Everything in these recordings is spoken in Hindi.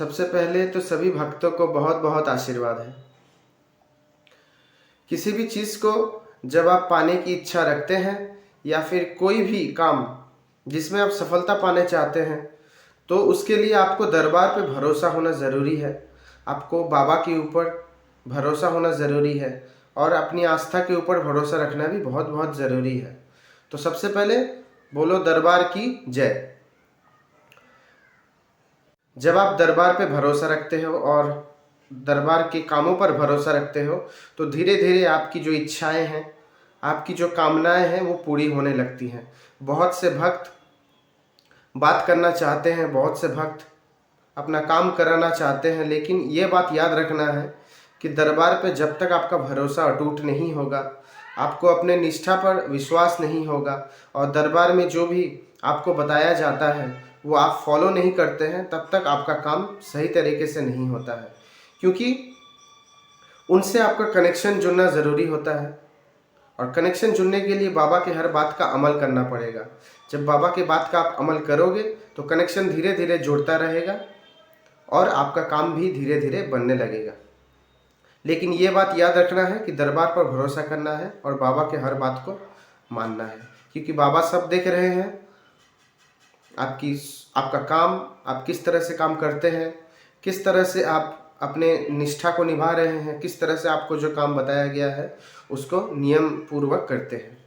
सबसे पहले तो सभी भक्तों को बहुत बहुत आशीर्वाद है। किसी भी चीज़ को जब आप पाने की इच्छा रखते हैं या फिर कोई भी काम जिसमें आप सफलता पाने चाहते हैं, तो उसके लिए आपको दरबार पे भरोसा होना ज़रूरी है। आपको बाबा के ऊपर भरोसा होना ज़रूरी है और अपनी आस्था के ऊपर भरोसा रखना भी बहुत बहुत ज़रूरी है। तो सबसे पहले बोलो दरबार की जय। जब आप दरबार पे भरोसा रखते हो और दरबार के कामों पर भरोसा रखते हो, तो धीरे धीरे आपकी जो इच्छाएं हैं, आपकी जो कामनाएं हैं, वो पूरी होने लगती हैं। बहुत से भक्त बात करना चाहते हैं, बहुत से भक्त अपना काम कराना चाहते हैं, लेकिन ये बात याद रखना है कि दरबार पे जब तक आपका भरोसा अटूट नहीं होगा, आपको अपने निष्ठा पर विश्वास नहीं होगा और दरबार में जो भी आपको बताया जाता है वो आप फॉलो नहीं करते हैं, तब तक आपका काम सही तरीके से नहीं होता है। क्योंकि उनसे आपका कनेक्शन जुड़ना ज़रूरी होता है और कनेक्शन जुड़ने के लिए बाबा के हर बात का अमल करना पड़ेगा। जब बाबा के बात का आप अमल करोगे तो कनेक्शन धीरे धीरे जुड़ता रहेगा और आपका काम भी धीरे धीरे बनने लगेगा। लेकिन ये बात याद रखना है कि दरबार पर भरोसा करना है और बाबा के हर बात को मानना है, क्योंकि बाबा सब देख रहे हैं। आपका काम, आप किस तरह से काम करते हैं, किस तरह से आप अपने निष्ठा को निभा रहे हैं, किस तरह से आपको जो काम बताया गया है उसको नियम पूर्वक करते हैं।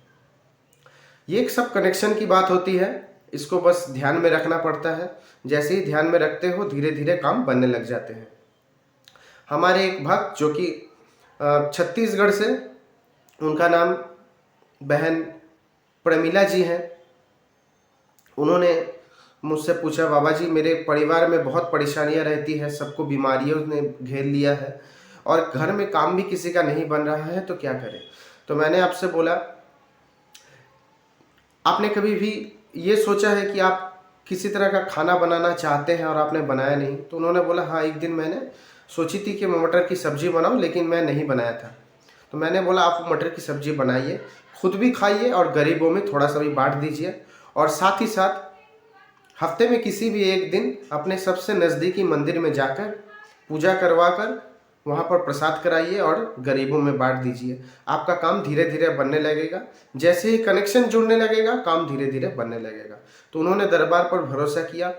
ये एक सब कनेक्शन की बात होती है, इसको बस ध्यान में रखना पड़ता है। जैसे ही ध्यान में रखते हो धीरे धीरे काम बनने लग जाते हैं। हमारे एक भक्त जो कि छत्तीसगढ़ से, उनका नाम बहन प्रमिला जी हैं, उन्होंने मुझसे पूछा, बाबा जी मेरे परिवार में बहुत परेशानियां रहती है, सबको बीमारियों ने घेर लिया है और घर में काम भी किसी का नहीं बन रहा है, तो क्या करें। तो मैंने आपसे बोला, आपने कभी भी ये सोचा है कि आप किसी तरह का खाना बनाना चाहते हैं और आपने बनाया नहीं? तो उन्होंने बोला, हाँ, एक दिन मैंने सोची थी कि मैं मटर की सब्ज़ी बनाऊं, लेकिन मैं नहीं बनाया था। तो मैंने बोला, आप मटर की सब्ज़ी बनाइए, खुद भी खाइए और गरीबों में थोड़ा सा भी बांट दीजिए, और साथ ही साथ हफ्ते में किसी भी एक दिन अपने सबसे नज़दीकी मंदिर में जाकर पूजा करवा कर वहाँ पर प्रसाद कराइए और गरीबों में बांट दीजिए। आपका काम धीरे धीरे बनने लगेगा। जैसे ही कनेक्शन जुड़ने लगेगा, काम धीरे धीरे बनने लगेगा। तो उन्होंने दरबार पर भरोसा किया,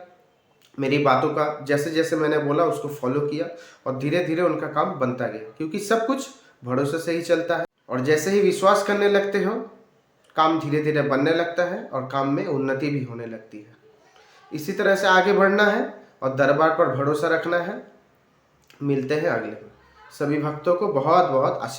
मेरी बातों का जैसे जैसे मैंने बोला उसको फॉलो किया और धीरे धीरे उनका काम बनता गया, क्योंकि सब कुछ भरोसे से ही चलता है। और जैसे ही विश्वास करने लगते हो, काम धीरे धीरे बनने लगता है और काम में उन्नति भी होने लगती है। इसी तरह से आगे बढ़ना है और दरबार पर भरोसा रखना है। मिलते हैं अगले में। सभी भक्तों को बहुत बहुत आशीर्वाद।